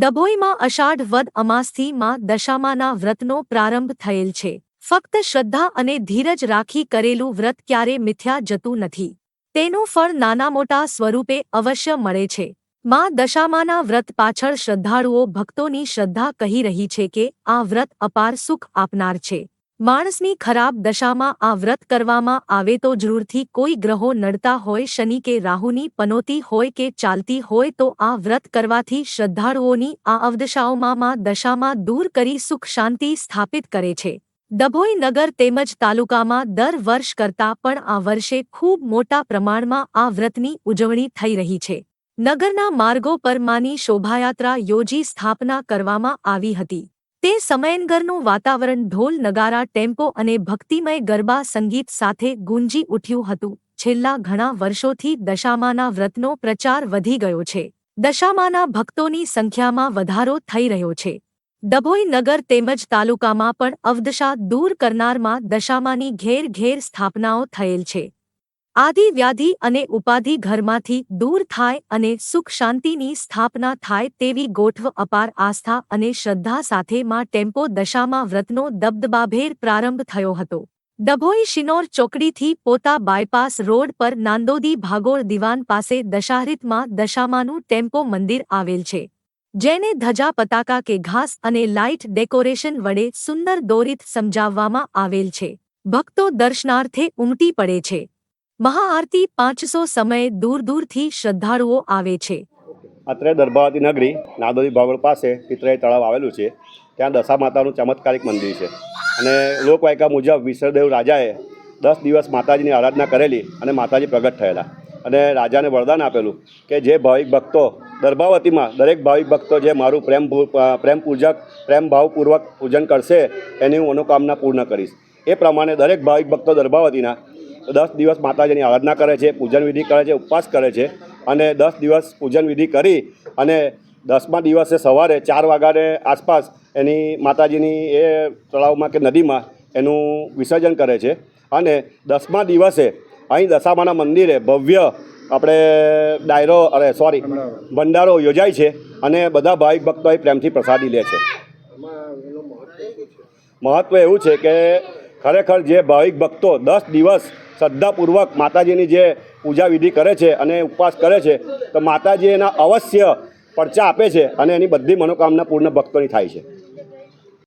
ડભોઈમાં અષાઢ વદ અમાસથી માં દશામાના વ્રતનો પ્રારંભ થયેલ છે। ફક્ત શ્રદ્ધા અને ધીરજ રાખી કરેલું વ્રત ક્યારે મિથ્યા જતું નથી। તેનું ફળ નાના મોટા સ્વરૂપે અવશ્ય મળે છે। માં દશામાના વ્રત પાછળ શ્રદ્ધાળુઓ ભક્તોની શ્રદ્ધા કહી રહી છે કે આ વ્રત અપાર સુખ આપનાર છે। માણસની ખરાબ દશામાં આ વ્રત કરવામાં આવે તો જરૂરથી કોઈ ગ્રહો નડતા હોય, શનિ કે રાહુની પનોતી હોય કે ચાલતી હોય તો આ વ્રત કરવાથી શ્રદ્ધાળુઓની આ અવદશાઓમાં માં દશામાં દૂર કરી સુખ શાંતિ સ્થાપિત કરે છે। ડભોઈ નગર તેમજ તાલુકામાં દર વર્ષ કરતાં પણ આ વર્ષે ખૂબ મોટા પ્રમાણમાં આ વ્રતની ઉજવણી થઈ રહી છે। નગરના માર્ગો પર માની શોભાયાત્રા યોજી સ્થાપના કરવામાં આવી હતી। તે સમયનગરનું વાતાવરણ ઢોલ નગારા ટેમ્પો અને ભક્તિમય ગરબા સંગીત સાથે ગુંજી ઉઠ્યું હતું। છેલ્લા ઘણા વર્ષોથી દશામાના વ્રતનો પ્રચાર વધી ગયો છે। દશામાના ભક્તોની સંખ્યામાં વધારો થઈ રહ્યો છે। ડભોઈ નગર તેમજ તાલુકામાં પણ અવદશા દૂર કરનારમાં દશામાની ઘેર ઘેર સ્થાપનાઓ થયેલ છે। આદિ વ્યાધિ અને ઉપાધિ ઘરમાંથી દૂર થાય અને સુખ શાંતિની સ્થાપના થાય તેવી ગોઠવ અપાર આસ્થા અને શ્રદ્ધા સાથે માં ટેમ્પો દશામાં વ્રતનો દબદબાભેર પ્રારંભ થયો હતો। ડભોઈ શિનોર ચોકડીથી પોતા બાયપાસ રોડ પર નાંદોદી ભાગોળ દિવાન પાસે દશાહૃતમાં દશામાનું ટેમ્પો મંદિર આવેલ છે, જેને ધજા પતાકા કે ઘાસ અને લાઇટ ડેકોરેશન વડે સુંદર દોરીત સમજાવવામાં આવેલ છે। ભક્તો દર્શનાર્થે ઉમટી પડે છે। મહાઆરતી 500 સમયે દૂર દૂરથી શ્રદ્ધાળુઓ આવે છે। અત્રે દર્ભાવતી નગરી નાદોદી ભાગોળ પાસે પિતરાઈ તળાવ આવેલું છે। ત્યાં દશા માતાનું ચમત્કારિક મંદિર છે અને લોકવાયકા મુજબ વિસરદેવ રાજાએ 10 દિવસ માતાજીની આરાધના કરેલી અને માતાજી પ્રગટ થયેલા અને રાજાને વરદાન આપેલું કે જે ભાવિક ભક્તો દર્ભાવતીમાં દરેક ભાવિક ભક્તો જે મારું પ્રેમ ભાવપૂર્વક પૂજન કરશે એની હું મનોકામના પૂર્ણ કરીશ। એ પ્રમાણે દરેક ભાવિક ભક્તો દર્ભાવતીના 10 દિવસ માતાજીની આરાધના કરે છે, પૂજન વિધિ કરે છે, ઉપવાસ કરે છે અને 10 દિવસ પૂજન વિધિ કરી અને 10મા દિવસે સવારે 4 વાગ્યાને આસપાસ એની માતાજીની એ તળાવમાં કે નદીમાં એનું વિસર્જન કરે છે અને 10મા દિવસે અહીં દશામાના મંદિરે ભવ્ય ભંડારો યોજાય છે અને બધા ભાવિક ભક્તો અહીં પ્રેમથી પ્રસાદી લે છે। મહત્વ એવું છે કે ખરેખર જે ભાવિક ભક્તો 10 દિવસ શ્રદ્ધાપૂર્વક માતાજીની જે પૂજા વિધિ કરે છે અને ઉપવાસ કરે છે તો માતાજી એના અવશ્ય પરચા આપે છે અને એની બધી મનોકામના પૂર્ણ ભક્તોની થાય છે।